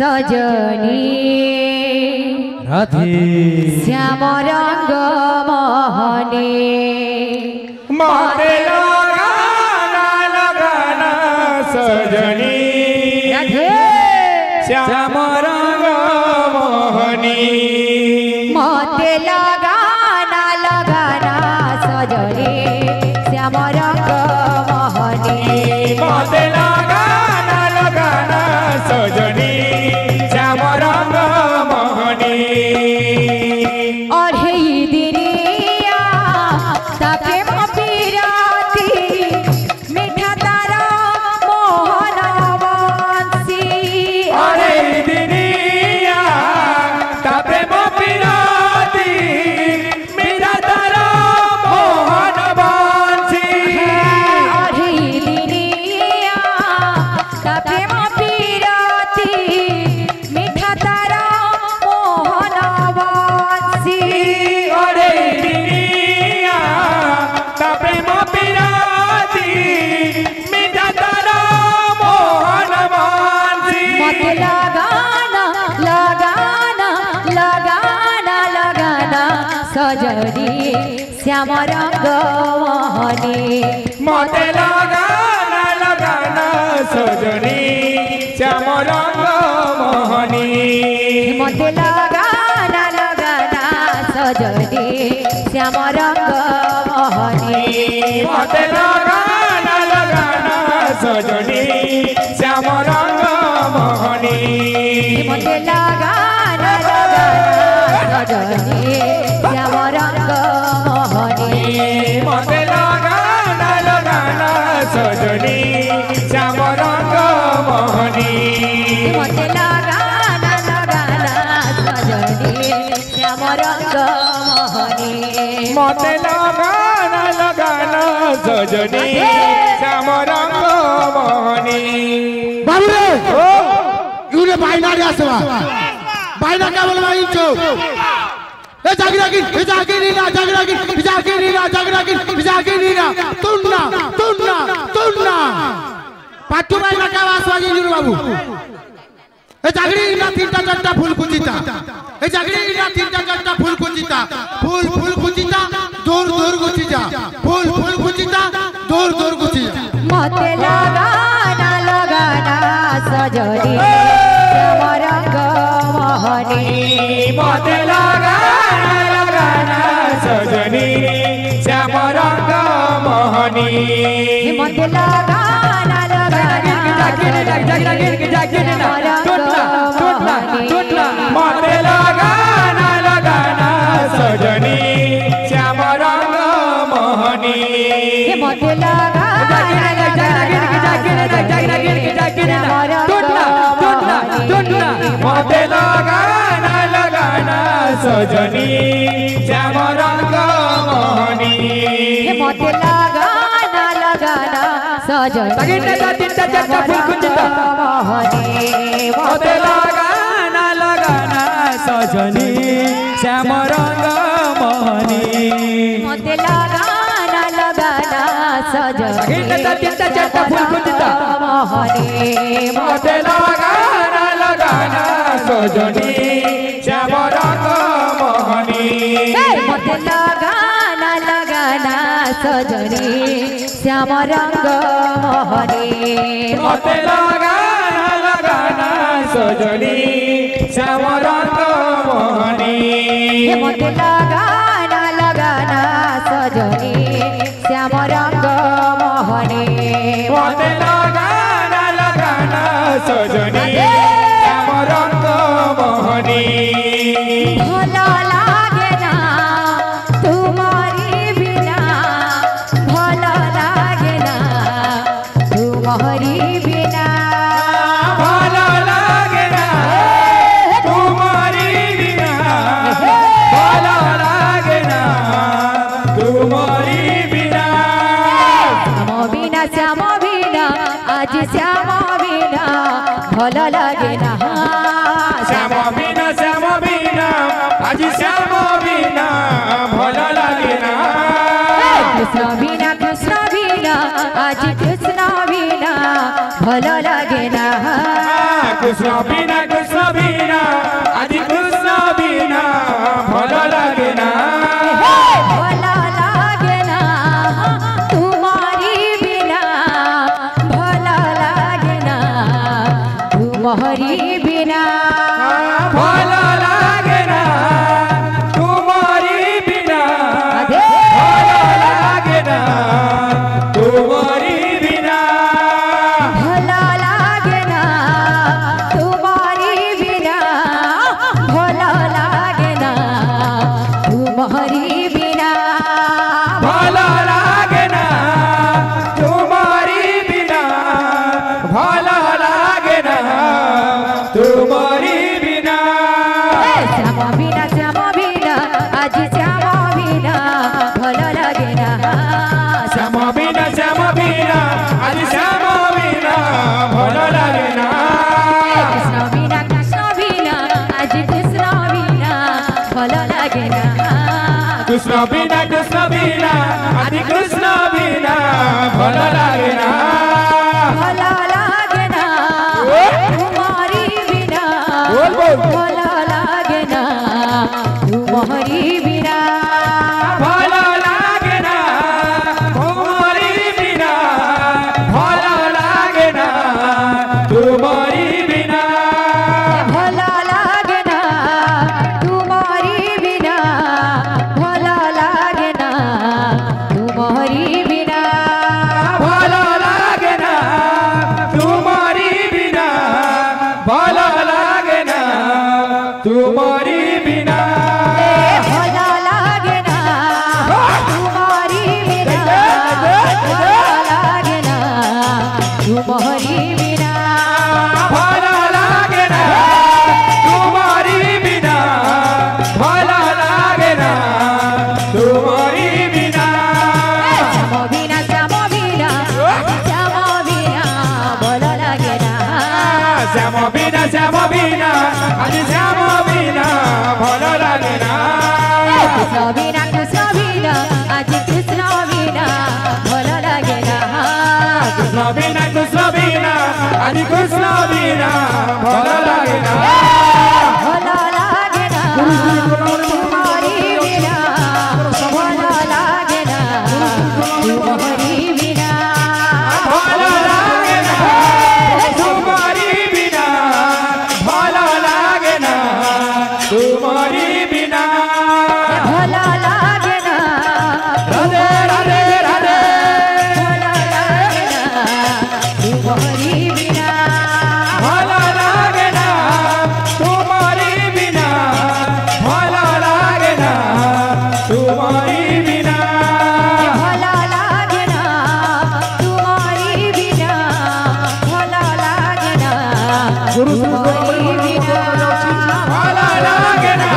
सजनी राधे श्याम रंग मोहनी मते लगाना लगाना सजनी राधे श्याम रंग मोहनी मते लगाना लगाना सजनी श्याम रंग मोहनी मते लगाना लगाना सजनी श्याम रंग मोहनी और हे दिनिया ताके मपीराती मीठा तारा मोहन वंशी अरे दिनिया तापे मोपिराती मीरा तारा मोहन बंशी और हे दिनिया ताके मपीराती मीठा तारा मोहन वंशी अरे दिनिया तापे मोपिराती मीरा तारा मोहन बंशी मत लगाना लगाना लगाना लगाना सजनी श्याम रंग मोहनी मते लगाना लगाना सजनी श्याम रंग मोहनी मत लगाना लगाना सजनी श्याम रंग मोहनी मते लगाना लगाना सजनी श्याम रंग मोहनी मत लगाना लगाना सजनी श्याम रंग मोहनी मते लगाना लगाना सजनी श्याम रंग मोहनी मत लगाना लगाना सजनी श्याम रंग मोहनी मते लगाना लगाना सजनी श्याम रंग मोहनी बाबू रे इउरे बायना रे आसवा बायना क्या बोलवा इंचो ए जागरागी नीना जागरागी नीना तुन्ना पाटू बायना क्या आसवा जिंजुर बाबू ए जागरी नीना तीनटा चारटा फूल कुचिता ए जागरी नीना तीनटा चारटा फूल कुचिता फूल कुचिता दूर कुचिता फूल कुचिता दूर कुचिता मत लगाना लगाना सजनी श्याम रंग मोहनी मते लगाना लगाना सजनी श्याम रंग मोहनी मत लगाना लगाना मते लगाना लगाना सजनी श्याम रंग मोहनी मत लगाना मते लगाना लगाना सजनी श्याम रंग मोहनी मत लगाना लगाना सजनी मते लगाना लगाना सजनी श्याम रंग मोहनी मत लगाना लगाना सजनी मोहनी मते लगाना लगाना सजनी श्याम रंग मोहनी मत लगाना लगाना सजनी श्याम रंग मोहनी मते लगाना लगाना सजनी श्याम रंग मोहनी मत लगाना लगाना सजनी श्याम रंग मोहनी मते लगाना लगाना सजनी श्याम रंग मोहनी भला लागे ना तुम्हारी बिना भला लागे ना तुम्हारी बिना भला लागे ना तुम्हारी बिना भला लागे ना तुम्हारी बिना श्याम बिना आज श्याम बिना भला लागे ना श्याम बिना आज श्याम बिना भला लागे ना कृष्ण बिना आज कृष्ण बिना भला लागे ना कृष्ण बिना बिना आज कृष्ण बिना भल लागे ना भला लागे ना तुम्हारी बिना भला लागे ना तुम्हारी बिना भल लागे ना तुम्हारी बिना भल लागे ना तुम्हारी बिना भला लागे ना तुम्हारी बिना भला लागे ना तुम्हारी बिना भल लागे ना तुम्हारी बिना भल लागे ना तुम्हारी बिना श्याम बिना आज श्याम बिना भला लागे ना श्याम बिना आज श्याम बिना भल लागे ना कृष्ण बिना आज कृष्ण बिना भला लागे ना कृष्ण बिना आज कृष्ण बिना भल लागे ना भला लागे ना तुम्हारी बिना बोल बोल भला लागे ना तुम्हारी बिना भल लागे ना तुम्हारी बिना भल लागे ना तुम्हारी बिना भला लागे ना तुम्हारी बिना भला लागे ना तुम्हारी बिना भल लागे ना तुम्हारी बिना भल लागे ना तुम्हारी बिना भला लागे ना तुम्हारी बिना भला लागे ना तुम्हारी बिना भल लागे ना तुम्हारी बिना भल लागे ना तुम्हारी बिना श्याम बिना भला लागे ना श्याम बिना आज श्याम बिना भल लागे ना कृष्ण बिना आज कृष्ण बिना भला लागे ना कृष्ण बिना आज कृष्ण बिना भल लागे ना भला लागे ना तुम्हारी बिना भला लागे ना तुम्हारी बिना भल लागे ना तुम्हारी बिना भल लागे ना तुम्हारी बिना भला लागे ना राधे राधे राधे भला लागे ना तुम्हारी बिना भल लागे ना तुम्हारी बिना भल लागे ना तुम्हारी बिना भला लागे ना तुम्हारी बिना भला लागे ना तुम्हारी बिना भल लागे ना